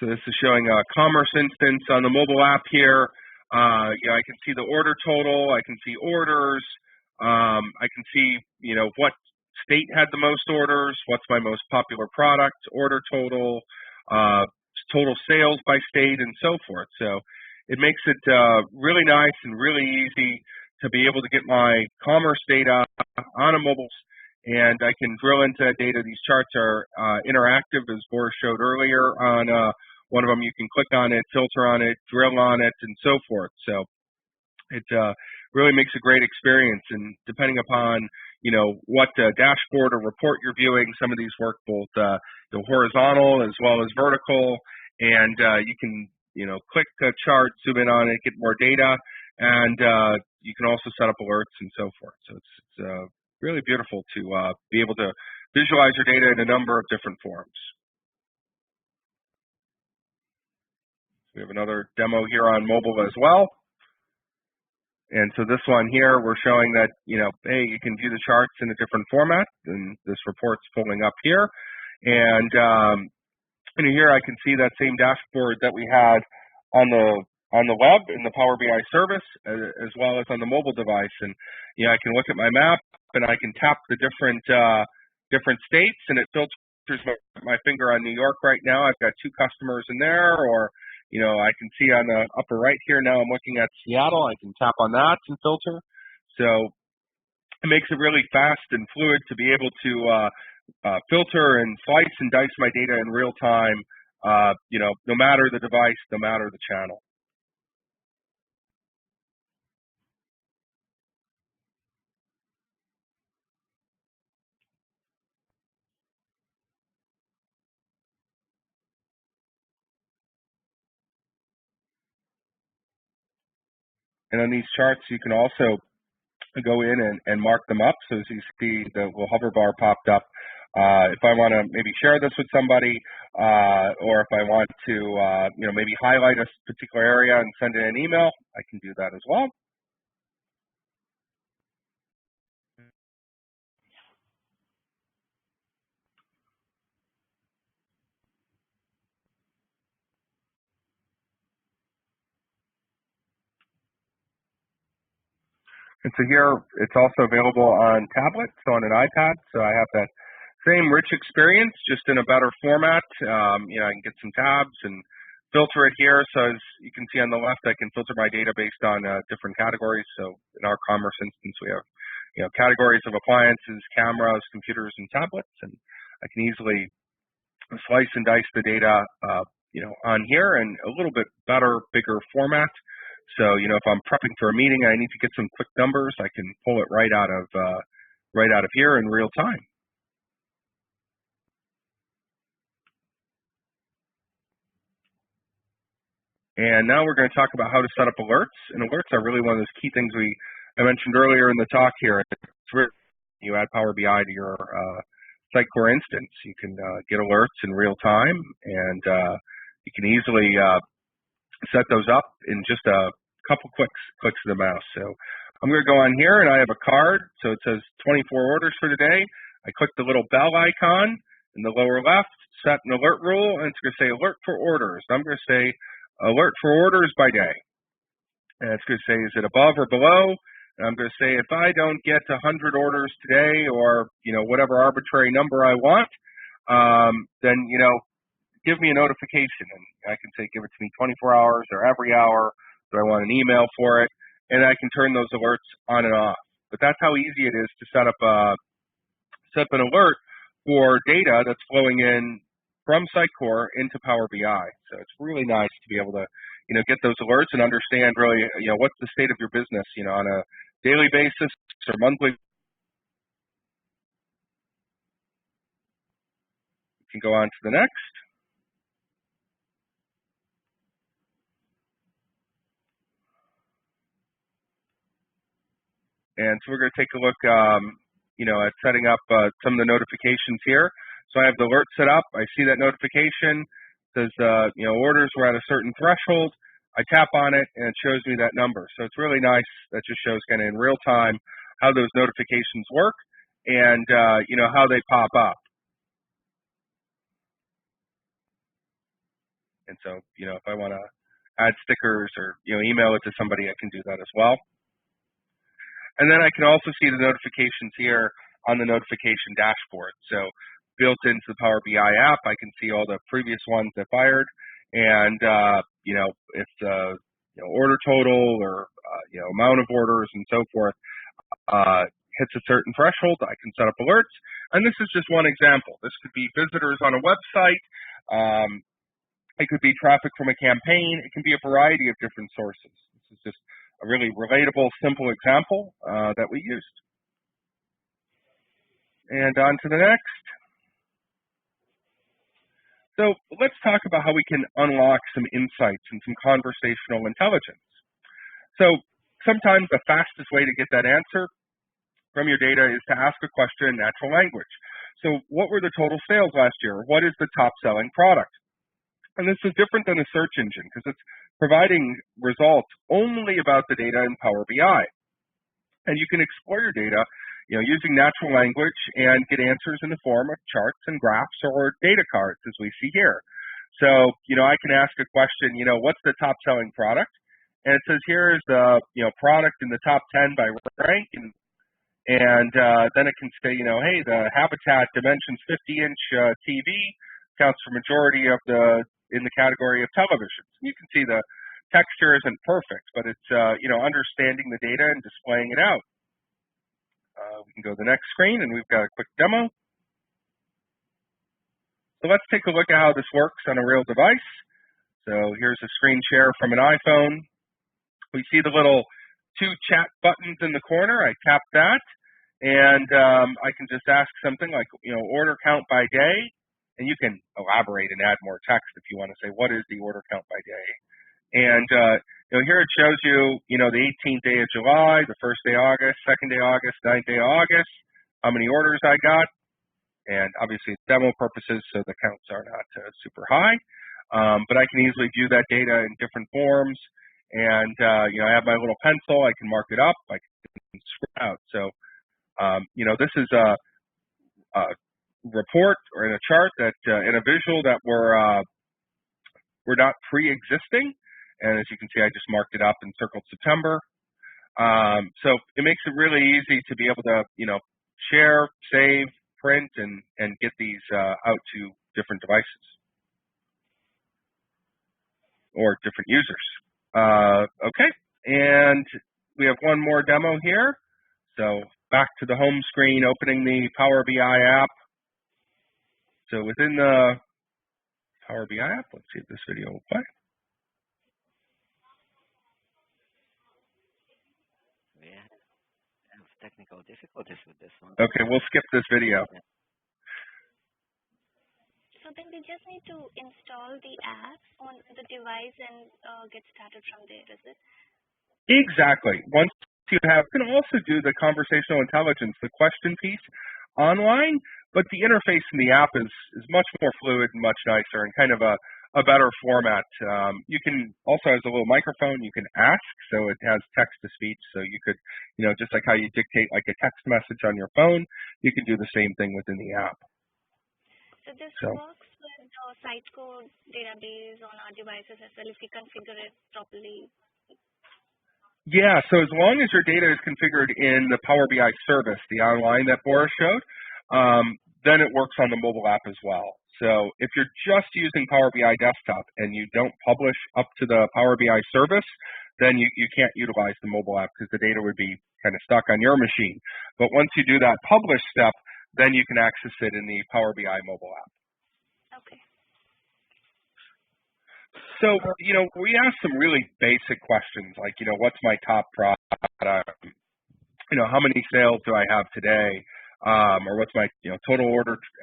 So this is showing a commerce instance on the mobile app here. I can see the order total. I can see orders. I can see, what state had the most orders, what's my most popular product, order total, total sales by state, and so forth. So it makes it really nice and really easy to be able to get my commerce data on a mobile, and I can drill into that data. These charts are interactive, as Boris showed earlier, on one of them you can click on it, filter on it, drill on it, and so forth. So it really makes a great experience. And depending upon what dashboard or report you're viewing, some of these work both horizontal as well as vertical, and you can click a chart, zoom in on it, get more data, and you can also set up alerts and so forth. So it's really beautiful to be able to visualize your data in a number of different forms. We have another demo here on mobile as well. And so this one here, we're showing that, hey, you can view the charts in a different format, and this report's pulling up here. And here I can see that same dashboard that we had on the web in the Power BI service, as well as on the mobile device. And I can look at my map, and I can tap the different states, and it filters my finger on New York right now. I've got 2 customers in there, or I can see on the upper right here now I'm looking at Seattle. I can tap on that and filter. So it makes it really fast and fluid to be able to filter and slice and dice my data in real time, no matter the device, no matter the channel. And on these charts, you can also go in and mark them up. So as you see, the little hover bar popped up. If I want to maybe share this with somebody, or if I want to, maybe highlight a particular area and send in an email, I can do that as well. And so here, it's also available on tablet, so on an iPad. So I have that same rich experience, just in a better format. I can get some tabs and filter it here. So as you can see on the left, I can filter my data based on different categories. So in our commerce instance, we have categories of appliances, cameras, computers, and tablets. And I can easily slice and dice the data, on here in a little bit better, bigger format. So, if I'm prepping for a meeting, I need to get some quick numbers, I can pull it right out of here in real time. And now we're going to talk about how to set up alerts. And alerts are really one of those key things I mentioned earlier in the talk here. It's really, you add Power BI to your Sitecore instance, you can get alerts in real time, and you can easily set those up in just a couple clicks of the mouse. So I'm going to go on here, and I have a card. So it says 24 orders for today. I click the little bell icon in the lower left, set an alert rule, and it's going to say alert for orders. I'm going to say alert for orders by day. And it's going to say, is it above or below? And I'm going to say, if I don't get 100 orders today, or whatever arbitrary number I want, then give me a notification. And I can say, give it to me 24 hours or every hour. Do I want an email for it? And I can turn those alerts on and off. But that's how easy it is to set up an alert for data that's flowing in from Sitecore into Power BI. So it's really nice to be able to, get those alerts and understand really, what's the state of your business, on a daily basis or monthly. You can go on to the next. And so we're going to take a look, at setting up some of the notifications here. So I have the alert set up. I see that notification. It says, orders were at a certain threshold. I tap on it, and it shows me that number. So it's really nice. That just shows kind of in real time how those notifications work and, how they pop up. And so, if I want to add stickers or, email it to somebody, I can do that as well. And then I can also see the notifications here on the notification dashboard. So built into the Power BI app, I can see all the previous ones that fired, and if the order total or amount of orders and so forth hits a certain threshold, I can set up alerts. And this is just one example. This could be visitors on a website. It could be traffic from a campaign. It can be a variety of different sources. This is just a really relatable, simple example that we used. And on to the next. So let's talk about how we can unlock some insights and some conversational intelligence. So sometimes the fastest way to get that answer from your data is to ask a question in natural language. So what were the total sales last year? What is the top selling product? And this is different than a search engine because it's providing results only about the data in Power BI. And you can explore your data, using natural language and get answers in the form of charts and graphs or data cards, as we see here. So, I can ask a question, what's the top selling product? And it says here is the, product in the top 10 by rank. And then it can say, hey, the Habitat Dimensions 50-inch TV counts for majority of in the category of televisions. You can see the texture isn't perfect, but it's, understanding the data and displaying it out. We can go to the next screen, and we've got a quick demo. So let's take a look at how this works on a real device. So here's a screen share from an iPhone. We see the little 2 chat buttons in the corner. I tap that, and I can just ask something like, order count by day, and you can elaborate and add more text if you want to say, what is the order count by day? And here it shows you, the 18th day of July, the 1st day of August, 2nd day of August, 9th day of August, how many orders I got, and obviously it's demo purposes, so the counts are not super high, but I can easily view that data in different forms, and I have my little pencil, I can mark it up, I can script out. So this is a report or in a chart that in a visual that were not pre-existing. And as you can see, I just marked it up and circled September. So it makes it really easy to be able to, share, save, print, and get these out to different devices or different users. Okay, and we have one more demo here. So back to the home screen, opening the Power BI app. So within the Power BI app, let's see if this video will play. Technical difficulties with this one. Okay, we'll skip this video. So then we just need to install the app on the device and get started from there, is it? Exactly. Once you can also do the conversational intelligence, the question piece online, but the interface in the app is much more fluid and much nicer and kind of a better format. You can also, as a little microphone, you can ask, so it has text to speech. So you could, just like how you dictate like a text message on your phone, you can do the same thing within the app. So this works with the site code database on our devices as well if we configure it properly. Yeah, so as long as your data is configured in the Power BI service, the online that Boris showed, then it works on the mobile app as well. So if you're just using Power BI desktop and you don't publish up to the Power BI service, then you can't utilize the mobile app because the data would be kind of stuck on your machine. But once you do that publish step, then you can access it in the Power BI mobile app. Okay. So, we asked some really basic questions like, what's my top product? How many sales do I have today? Or what's my total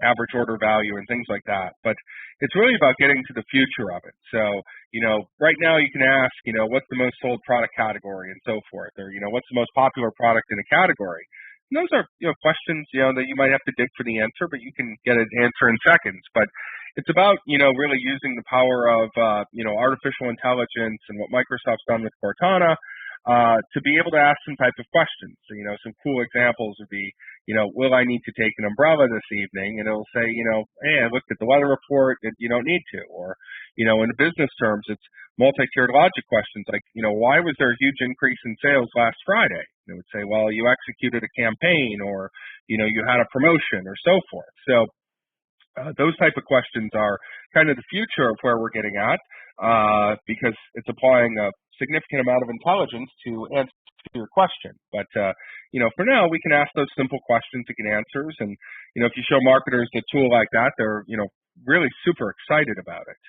average order value and things like that. But it's really about getting to the future of it. So, right now you can ask, what's the most sold product category and so forth, or, what's the most popular product in a category. And those are, questions, that you might have to dig for the answer, but you can get an answer in seconds. But it's about, really using the power of, artificial intelligence and what Microsoft's done with Cortana to be able to ask some type of questions. So, some cool examples would be, will I need to take an umbrella this evening? And it'll say, hey, I looked at the weather report, and you don't need to. Or, in the business terms, it's multi-tiered logic questions like, why was there a huge increase in sales last Friday? And it would say, well, you executed a campaign, or, you had a promotion, or so forth. So those type of questions are kind of the future of where we're getting at because it's applying a significant amount of intelligence to answer your question. But, for now, we can ask those simple questions to get answers. And, if you show marketers a tool like that, they're, really super excited about it.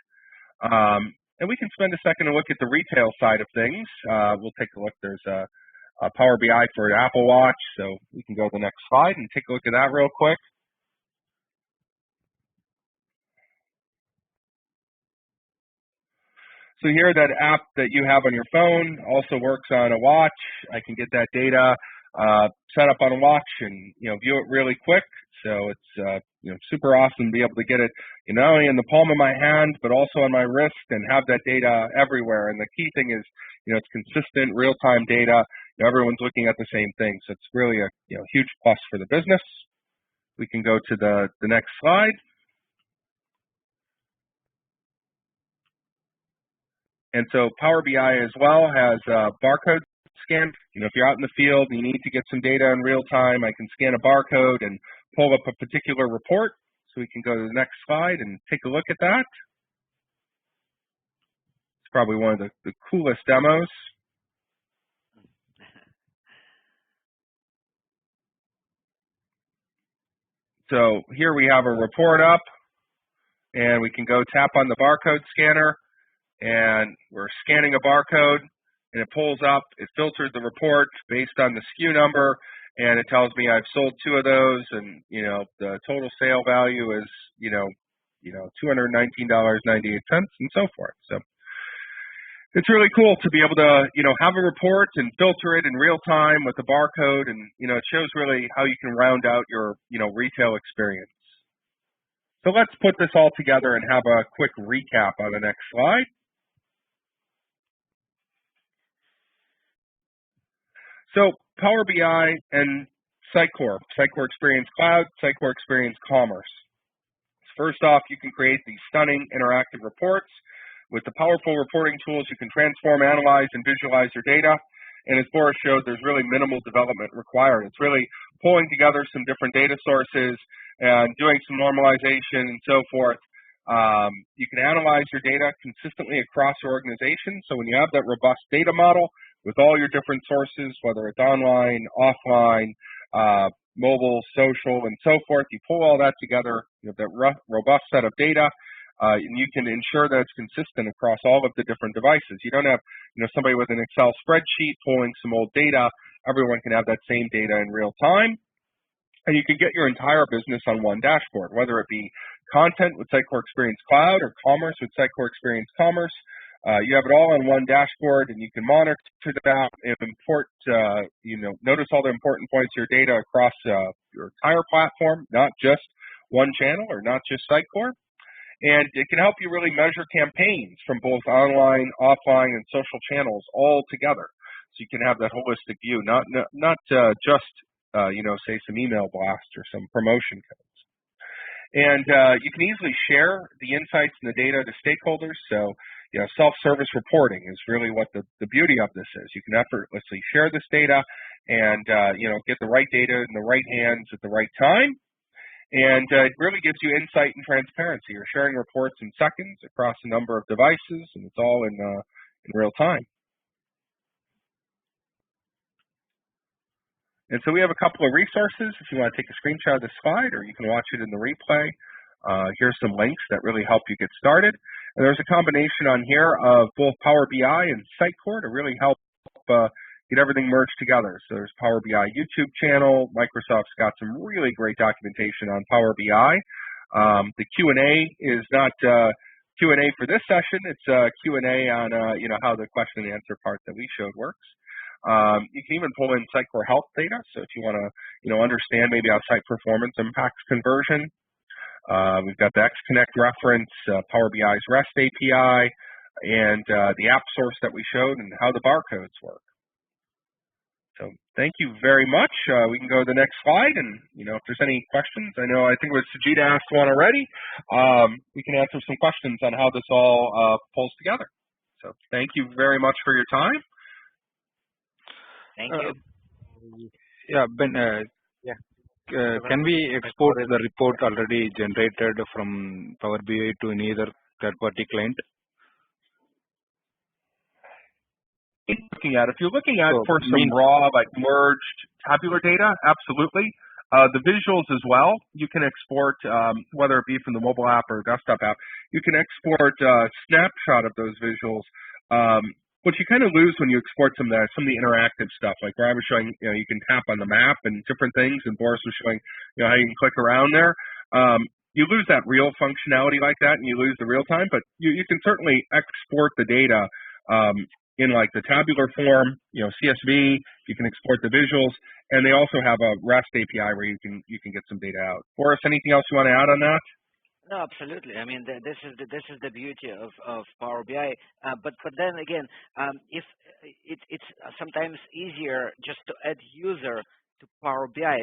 And we can spend a second to look at the retail side of things. We'll take a look. There's a Power BI for an Apple Watch, so we can go to the next slide and take a look at that real quick. So here, that app that you have on your phone also works on a watch. I can get that data set up on a watch and view it really quick. So it's super awesome to be able to get it not only in the palm of my hand but also on my wrist and have that data everywhere. And the key thing is it's consistent real-time data. Everyone's looking at the same thing, so it's really a huge plus for the business. We can go to the next slide. And so Power BI as well has barcode scan. If you're out in the field and you need to get some data in real time, I can scan a barcode and pull up a particular report. So we can go to the next slide and take a look at that. It's probably one of the coolest demos. So here we have a report up, and we can go tap on the barcode scanner, and we're scanning a barcode, and it pulls up, it filters the report based on the SKU number, and it tells me I've sold 2 of those, and the total sale value is $219.98, and so forth. So it's really cool to be able to have a report and filter it in real time with the barcode, and it shows really how you can round out your retail experience. So let's put this all together and have a quick recap on the next slide. So Power BI and Sitecore Experience Cloud, Sitecore Experience Commerce. First off, you can create these stunning interactive reports. With the powerful reporting tools, you can transform, analyze, and visualize your data. And as Boris showed, there's really minimal development required. It's really pulling together some different data sources and doing some normalization and so forth. You can analyze your data consistently across your organization. So when you have that robust data model with all your different sources, whether it's online, offline, mobile, social, and so forth, you pull all that together, that robust set of data, and you can ensure that it's consistent across all of the different devices. You don't have somebody with an Excel spreadsheet pulling some old data. Everyone can have that same data in real time. And you can get your entire business on one dashboard, whether it be content with Sitecore Experience Cloud or commerce with Sitecore Experience Commerce. You have it all on one dashboard, and you can monitor that and import, notice all the important points of your data across your entire platform, not just one channel or not just Sitecore. And it can help you really measure campaigns from both online, offline, and social channels all together. So you can have that holistic view, not just say some email blast or some promotion codes. And you can easily share the insights and the data to stakeholders. So self-service reporting is really what the beauty of this is. You can effortlessly share this data and get the right data in the right hands at the right time. And it really gives you insight and transparency. You're sharing reports in seconds across a number of devices, and it's all in real time. And so we have a couple of resources if you want to take a screenshot of the slide, or you can watch it in the replay. Here's some links that really help you get started. And there's a combination on here of both Power BI and Sitecore to really help get everything merged together. So there's Power BI YouTube channel. Microsoft's got some really great documentation on Power BI. The Q&A is not Q&A for this session. It's Q&A on how the question and answer part that we showed works. You can even pull in Sitecore Health data. So if you want to understand maybe how site performance impacts conversion. We've got the XConnect reference, Power BI's REST API, and the app source that we showed and how the barcodes work. So thank you very much. We can go to the next slide, and if there's any questions, I think it was Sujita asked one already. We can answer some questions on how this all pulls together. So thank you very much for your time. Thank you. Yeah, Ben. Can we export the report already generated from Power BI to any other third-party client? If you're looking at for some raw, like merged tabular data, absolutely. The visuals as well, you can export, whether it be from the mobile app or desktop app, you can export a snapshot of those visuals. What you kind of lose when you export some of the interactive stuff, like where I was showing, you can tap on the map and different things, and Boris was showing, how you can click around there. You lose that real functionality like that, and you lose the real time, but you can certainly export the data in like the tabular form, CSV. You can export the visuals, and they also have a REST API where you can get some data out. Boris, anything else you want to add on that? No, absolutely. I mean, this is the beauty of Power BI. But then again, if it's sometimes easier just to add user to Power BI.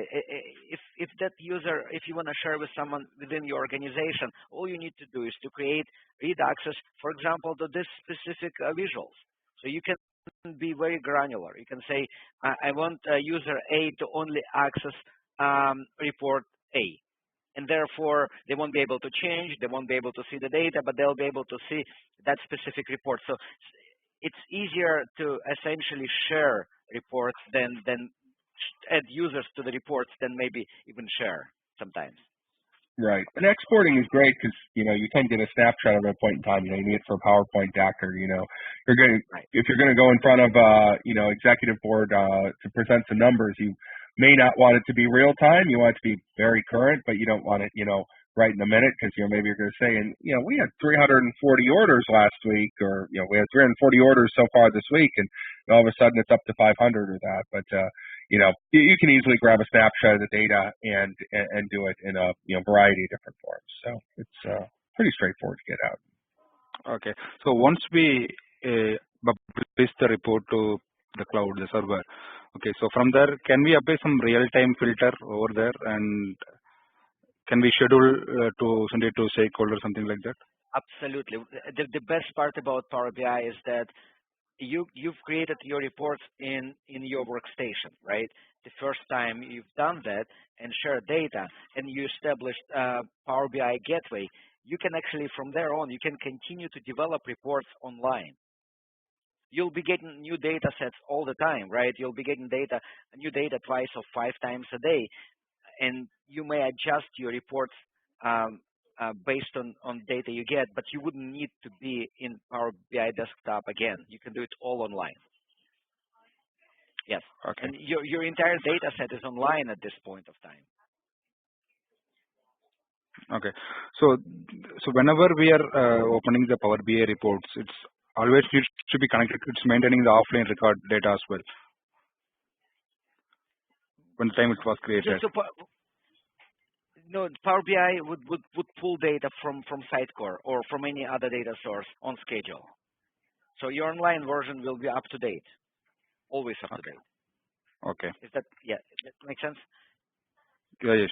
If that user, if you want to share with someone within your organization, all you need to do is to create read access, for example, to this specific visuals. So you can be very granular. You can say, I want user A to only access report A. And therefore, they won't be able to change, they won't be able to see the data, but they'll be able to see that specific report. So it's easier to essentially share reports than add users to the reports than maybe even share sometimes. Right. And exporting is great because, you can get a snapshot at a point in time. You need it for a PowerPoint deck, or, you're going to, right. If you're going to go in front of, executive board to present some numbers, you may not want it to be real time. You want it to be very current, but you don't want it, right in a minute, because, maybe you're going to say, and, we had 340 orders last week, or, we had 340 orders so far this week, and all of a sudden it's up to 500 or that. But, you can easily grab a snapshot of the data and do it in a variety of different forms. So it's pretty straightforward to get out. Okay. So once we publish the report to the cloud, the server, okay, so from there, can we apply some real-time filter over there, and can we schedule to send it to stakeholders, something like that? Absolutely. The best part about Power BI is that you've created your reports in your workstation, right? The first time you've done that and shared data, and you established Power BI gateway, you can actually, from there on, you can continue to develop reports online. You'll be getting new data sets all the time, right? You'll be getting new data twice or 5 times a day, and you may adjust your reports based on data you get, but you wouldn't need to be in Power BI desktop again. You can do it all online. Yes. Okay. And your entire data set is online at this point of time. Okay. So whenever we are opening the Power BI reports, it's always needs to be connected. It's maintaining the offline record data as well. When the time it was created. No, Power BI would pull data from Sitecore or from any other data source on schedule. So your online version will be up to date, always up to date. Okay. Does that make sense? Yeah, yes.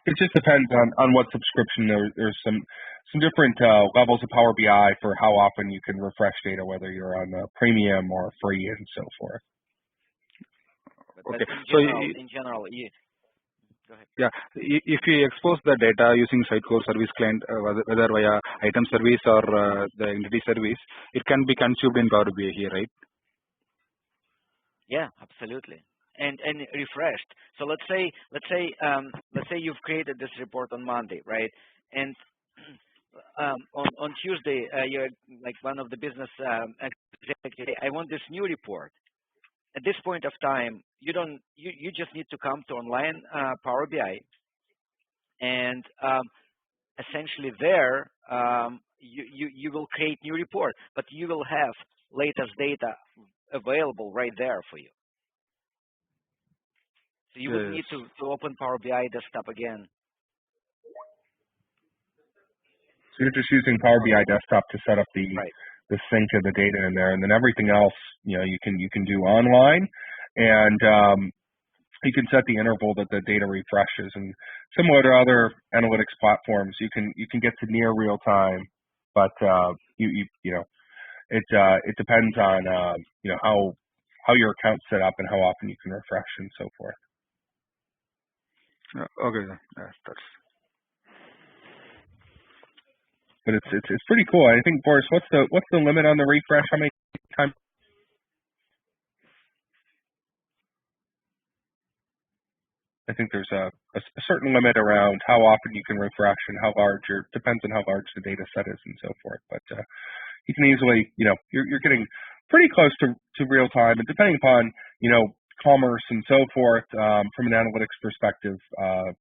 It just depends on what subscription. There's some different levels of Power BI for how often you can refresh data, whether you're on premium or free and so forth. But okay. In general, go ahead. Yeah, if you expose the data using Sitecore service client, whether via item service or the entity service, it can be consumed in Power BI here, right? Yeah, absolutely. And refreshed. So let's say you've created this report on Monday, right? And on Tuesday, you're like one of the business executives. I want this new report. At this point of time, you just need to come to online Power BI, and essentially there you will create new report, but you will have latest data available right there for you. So you would need to open Power BI desktop again. So you're just using Power BI desktop to set up the sync of the data in there, and then everything else, you can do online, and you can set the interval that the data refreshes. And similar to other analytics platforms, you can get to near real time, but it depends on how your account's set up and how often you can refresh and so forth. Okay, that's. But it's pretty cool. I think, Boris, what's the limit on the refresh? How many times? I think there's a certain limit around how often you can refresh and how large, or depends on how large the data set is and so forth. But you can easily, you're getting pretty close to real time, and depending upon, commerce and so forth, from an analytics perspective, a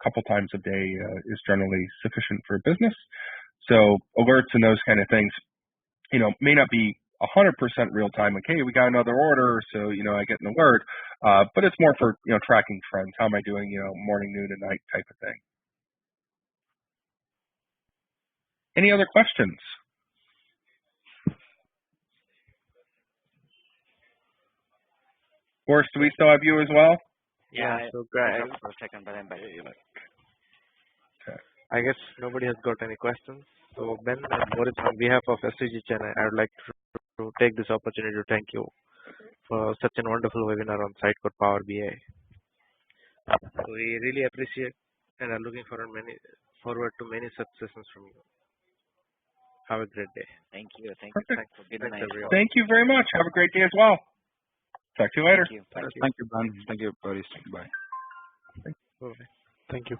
couple times a day is generally sufficient for a business. So alerts and those kind of things, may not be 100% real time. Like, hey, we got another order, so I get an alert. But it's more for tracking trends. How am I doing? Morning, noon, and night type of thing. Any other questions? Boris, do we still have you as well? Yeah, so great. For a second, but I'm back. Okay. I guess nobody has got any questions. So Ben and Boris, on behalf of SUG Chennai, I would like to take this opportunity to thank you for such a wonderful webinar on Sitecore Power BI. So we really appreciate and are looking forward to many such sessions from you. Have a great day. Thank you. Thank Perfect. you. Thanks for being nice. Thank you very much. Have a great day as well. Talk to you later. Thank you. Thank you, Ben. Thank you, Boris. Bye. Bye. Thank you.